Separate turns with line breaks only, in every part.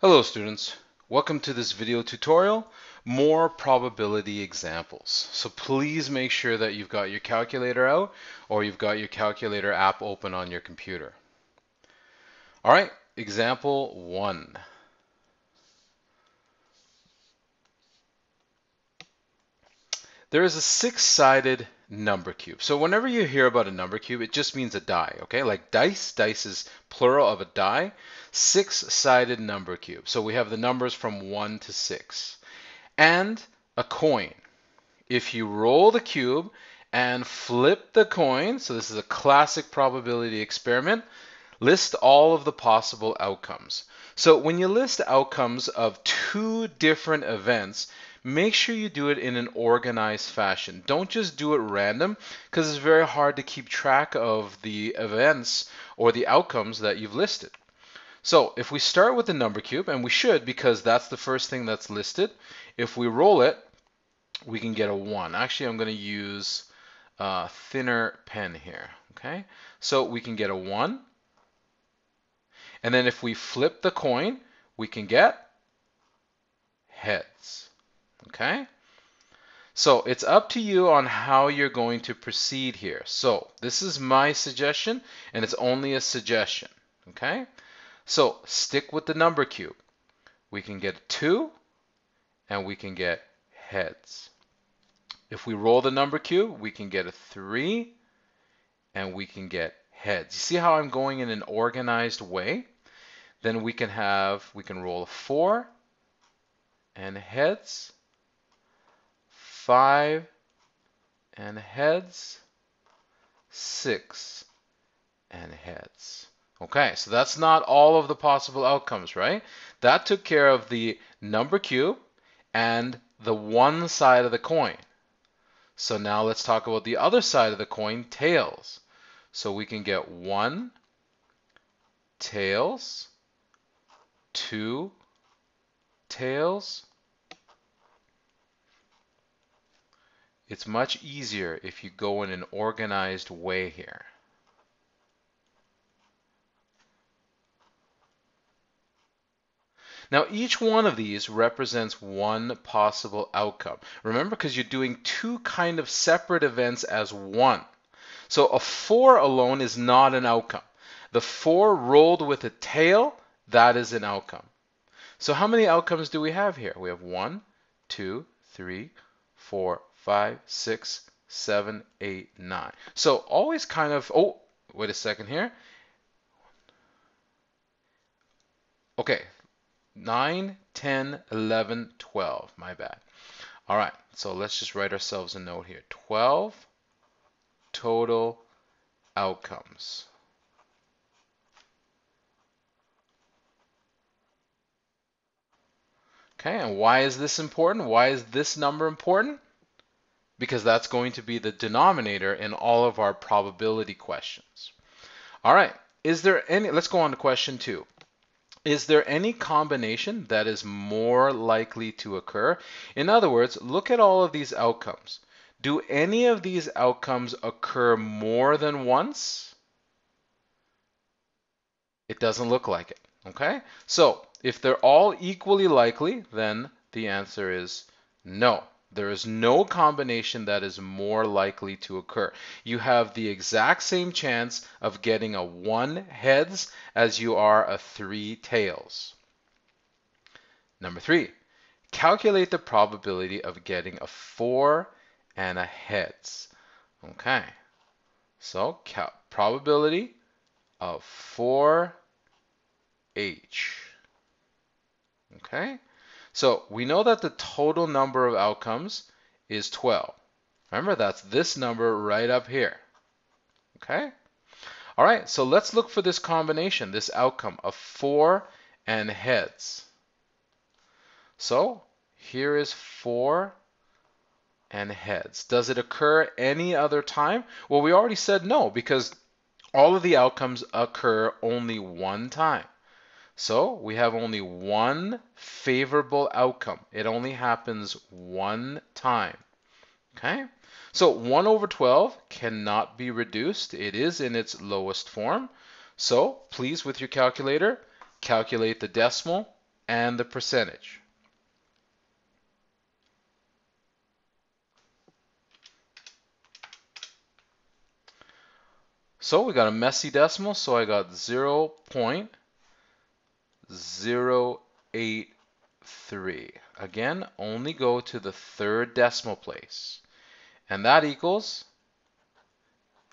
Hello students, welcome to this video tutorial, more probability examples. So please make sure that you've got your calculator out or you've got your calculator app open on your computer. All right, example 1. There is a 6-sided number cube. So whenever you hear about a number cube, it just means a die, okay? Like dice, dice is plural of a die. 6-sided number cube. So we have the numbers from 1 to 6. And a coin. If you roll the cube and flip the coin, so this is a classic probability experiment, list all of the possible outcomes. So when you list outcomes of 2 different events, make sure you do it in an organized fashion. Don't just do it random because it's very hard to keep track of the events or the outcomes that you've listed. So if we start with the number cube, and we should because that's the first thing that's listed, if we roll it, we can get a 1. Actually, I'm going to use a thinner pen here, okay? So we can get a 1. And then if we flip the coin, we can get heads, okay? So it's up to you on how you're going to proceed here. So this is my suggestion, and it's only a suggestion, okay? So stick with the number cube. We can get a 2, and we can get heads. If we roll the number cube, we can get a 3, and we can get heads. You see how I'm going in an organized way? Then we can roll a 4, and heads, 5, and heads, 6, and heads. Okay, so that's not all of the possible outcomes, right? That took care of the number cube and the one side of the coin. So now let's talk about the other side of the coin, tails. So we can get 1 tails, 2 tails. It's much easier if you go in an organized way here. Now each one of these represents one possible outcome. Remember, because you're doing 2 kind of separate events as one. So a 4 alone is not an outcome. The 4 rolled with a tail, that is an outcome. So how many outcomes do we have here? We have 1, 2, 3, 4, 5, 6, 7, 8, 9. So always kind of, oh, wait a second here. Okay, 9, 10, 11, 12. My bad. All right, so let's just write ourselves a note here. 12 total outcomes. Okay, and why is this important? Why is this number important? Because that's going to be the denominator in all of our probability questions. All right, let's go on to question 2. Is there any combination that is more likely to occur? In other words, look at all of these outcomes. Do any of these outcomes occur more than once? It doesn't look like it, okay? So if they're all equally likely, then the answer is no. There is no combination that is more likely to occur. You have the exact same chance of getting a 1 heads as you are a 3 tails. Number 3, calculate the probability of getting a 4 and a heads. Okay, so probability of 4H. Okay. So we know that the total number of outcomes is 12. Remember, that's this number right up here. Okay? All right, so let's look for this combination, this outcome of 4 and heads. So here is 4 and heads. Does it occur any other time? Well, we already said no, because all of the outcomes occur only one time. So we have only one favorable outcome. It only happens one time. Okay? So 1 over 12 cannot be reduced. It is in its lowest form. So please, with your calculator, calculate the decimal and the percentage. So we got a messy decimal, so I got 0.083. Again, only go to the third decimal place. And that equals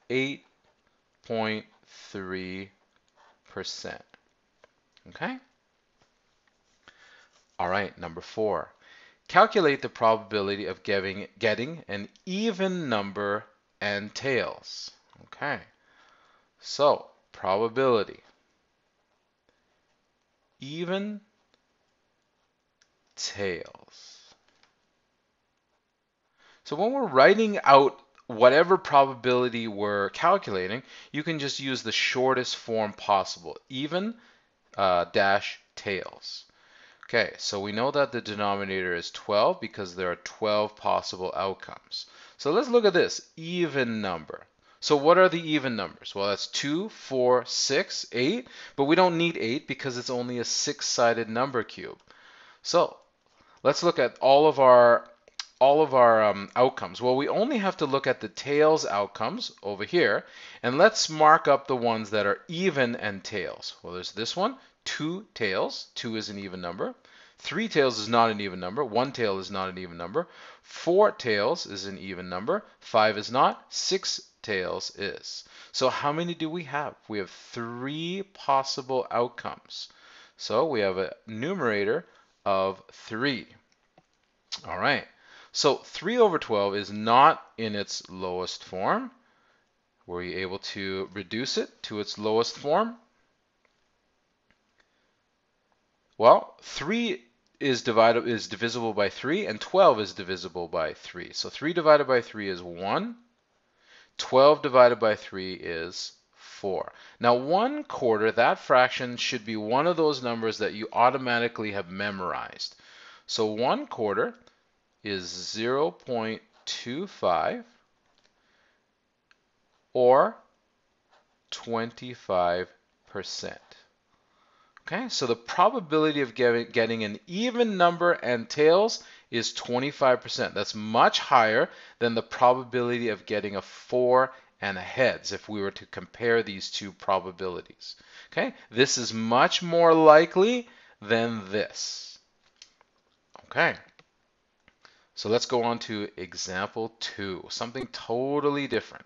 8.3%. Okay? All right, number 4. Calculate the probability of getting an even number and tails. Okay, so probability, even tails. So when we're writing out whatever probability we're calculating, you can just use the shortest form possible, even dash tails. Okay, so we know that the denominator is 12 because there are 12 possible outcomes. So let's look at this, even number. So what are the even numbers? Well, that's 2, 4, 6, 8, but we don't need 8 because it's only a 6-sided number cube. So let's look at all of our outcomes. Well, we only have to look at the tails outcomes over here, and let's mark up the ones that are even and tails. Well, there's this one, 2 tails. 2 is an even number. 3 tails is not an even number. 1 tail is not an even number. 4 tails is an even number. 5 is not. 6 tails is. So how many do we have? We have 3 possible outcomes. So we have a numerator of 3. All right. So 3 over 12 is not in its lowest form. Were you able to reduce it to its lowest form? Well, 3 is divisible by 3, and 12 is divisible by 3. So 3 divided by 3 is 1. 12 divided by 3 is 4. Now 1/4, that fraction should be one of those numbers that you automatically have memorized. So 1/4 is 0.25 or 25%. Okay, so the probability of getting an even number and tails is 25%. That's much higher than the probability of getting a 4 and a heads if we were to compare these two probabilities. Okay, this is much more likely than this. Okay, so let's go on to example 2, something totally different.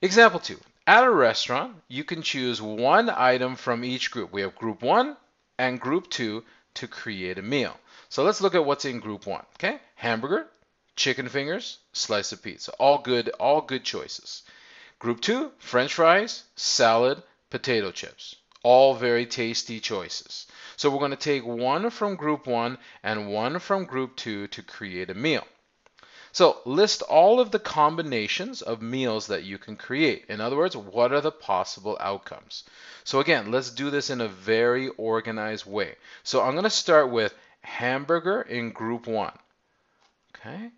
Example 2. At a restaurant, you can choose one item from each group. We have group 1 and group 2 to create a meal. So let's look at what's in group 1. Okay, hamburger, chicken fingers, slice of pizza. All good choices. Group 2, French fries, salad, potato chips. All very tasty choices. So we're going to take one from group 1 and one from group 2 to create a meal. So list all of the combinations of meals that you can create. In other words, what are the possible outcomes? So again, let's do this in a very organized way. So I'm going to start with hamburger in group 1. Okay.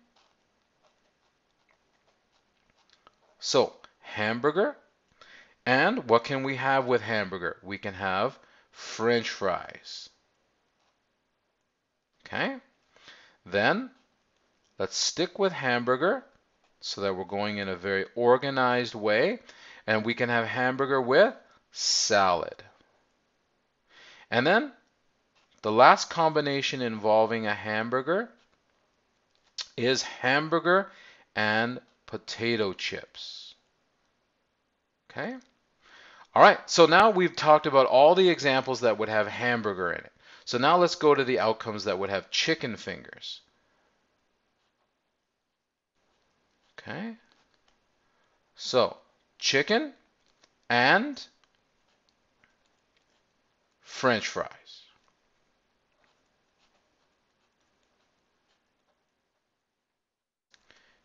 So hamburger, and what can we have with hamburger? We can have French fries. Okay. Then let's stick with hamburger so that we're going in a very organized way. And we can have hamburger with salad. And then the last combination involving a hamburger is hamburger and potato chips. Okay? All right, so now we've talked about all the examples that would have hamburger in it. So now let's go to the outcomes that would have chicken fingers. Okay, so chicken and French fries.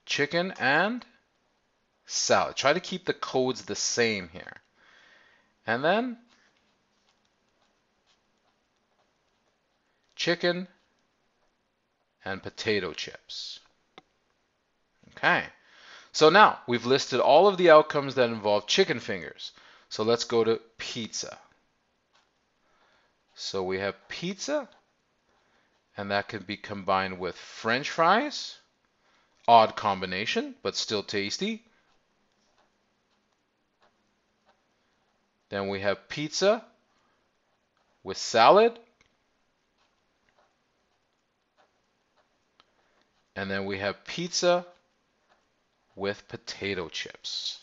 Chicken and salad. Try to keep the codes the same here. And then chicken and potato chips. Okay. So now we've listed all of the outcomes that involve chicken fingers. So let's go to pizza. So we have pizza, and that can be combined with French fries. Odd combination, but still tasty. Then we have pizza with salad. And then we have pizza with potato chips.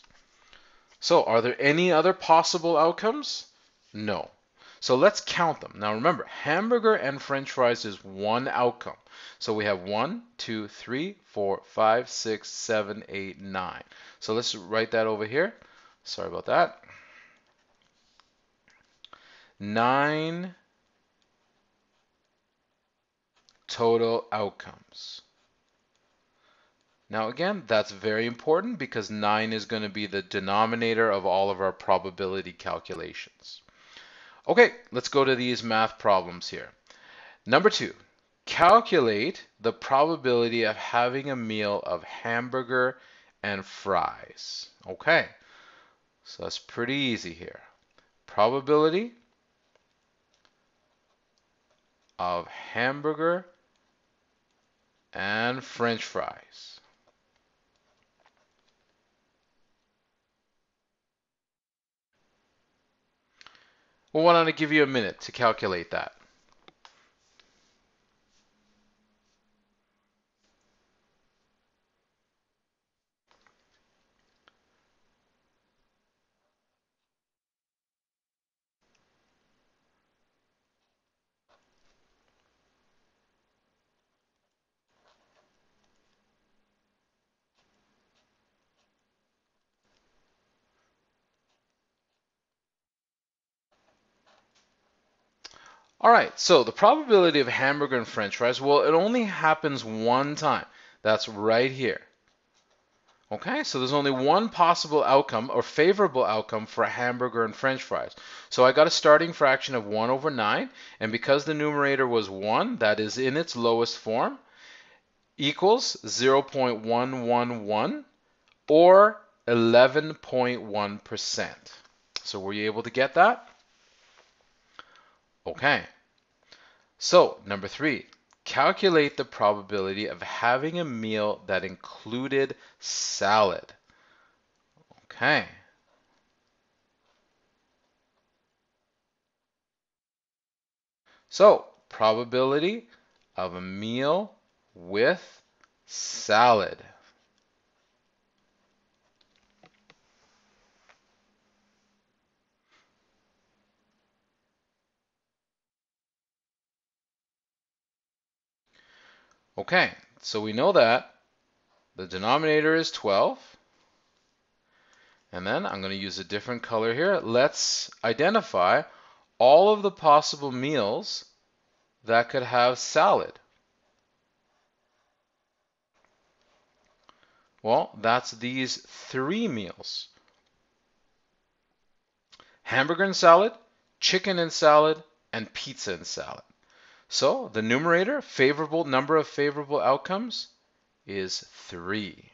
So are there any other possible outcomes? No. So let's count them. Now remember, hamburger and French fries is one outcome. So we have 1, 2, 3, 4, 5, 6, 7, 8, 9. So let's write that over here. Sorry about that. 9 total outcomes. Now again, that's very important because 9 is going to be the denominator of all of our probability calculations. Okay, let's go to these math problems here. Number 2, calculate the probability of having a meal of hamburger and fries. Okay, so that's pretty easy here. Probability of hamburger and French fries. Well, why don't I give you a minute to calculate that? All right, so the probability of hamburger and French fries, well, it only happens one time. That's right here. Okay, so there's only one possible outcome or favorable outcome for a hamburger and French fries. So I got a starting fraction of 1 over 9, and because the numerator was 1, that is in its lowest form, equals 0.111 or 11.1%. So were you able to get that? Okay. So, number 3, calculate the probability of having a meal that included salad. Okay. So, probability of a meal with salad. Okay, so we know that the denominator is 12. And then I'm going to use a different color here. Let's identify all of the possible meals that could have salad. Well, that's these 3 meals. Hamburger and salad, chicken and salad, and pizza and salad. So the numerator, favorable number of favorable outcomes, is 3.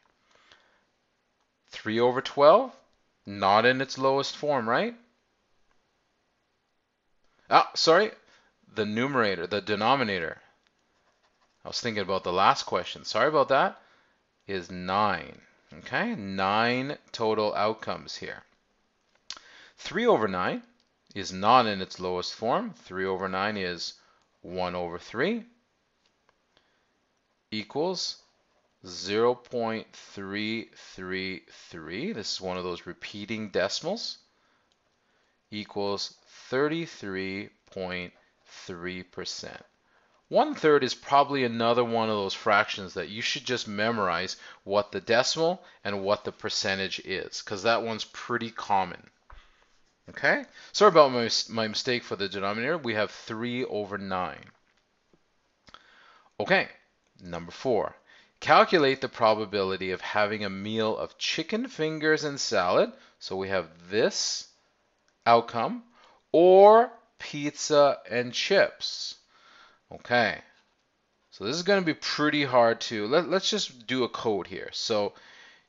3 over 12, not in its lowest form, right? Sorry, the numerator, the denominator. I was thinking about the last question. Sorry about that. Is 9. Okay, 9 total outcomes here. 3 over 9 is not in its lowest form. 3 over 9 is 1 over 3 equals 0.333. This is one of those repeating decimals. Equals 33.3%. 1/3 is probably another one of those fractions that you should just memorize what the decimal and what the percentage is, because that one's pretty common. Okay? Sorry about my mistake for the denominator. We have 3 over 9. Okay, number 4. Calculate the probability of having a meal of chicken fingers and salad. So we have this outcome, or pizza and chips. Okay, so this is going to be pretty hard to, let's just do a code here. So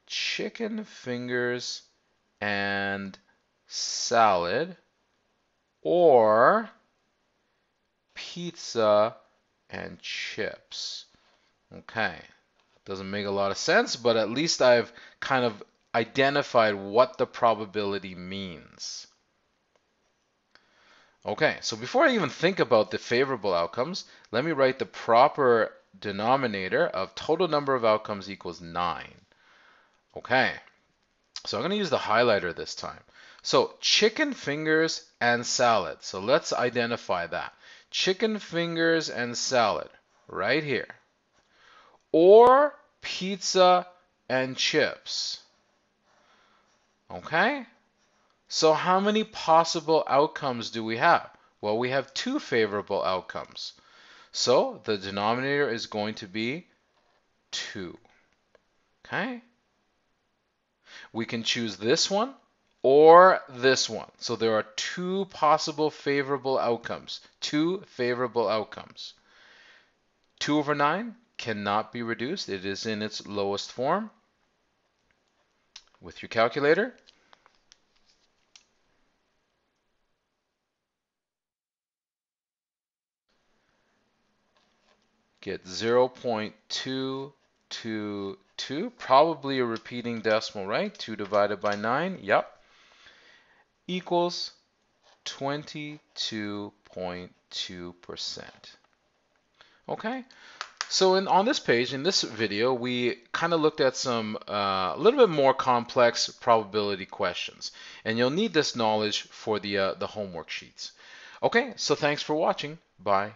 chicken fingers and salad, or pizza, and chips. Okay, doesn't make a lot of sense, but at least I've kind of identified what the probability means. Okay, so before I even think about the favorable outcomes, let me write the proper denominator of total number of outcomes equals 9. Okay, so I'm going to use the highlighter this time. So chicken fingers and salad. So let's identify that. Chicken fingers and salad right here. Or pizza and chips. Okay? So how many possible outcomes do we have? Well, we have 2 favorable outcomes. So the denominator is going to be 2. Okay? We can choose this one or this one. So there are 2 possible favorable outcomes. 2 favorable outcomes. 2 over 9 cannot be reduced. It is in its lowest form. With your calculator, get 0.222, probably a repeating decimal, right? 2 divided by 9, yep, equals 22.2%. Okay, so on this page, in this video, we kind of looked at some a little bit more complex probability questions, and you'll need this knowledge for the homework sheets. Okay, so thanks for watching. Bye.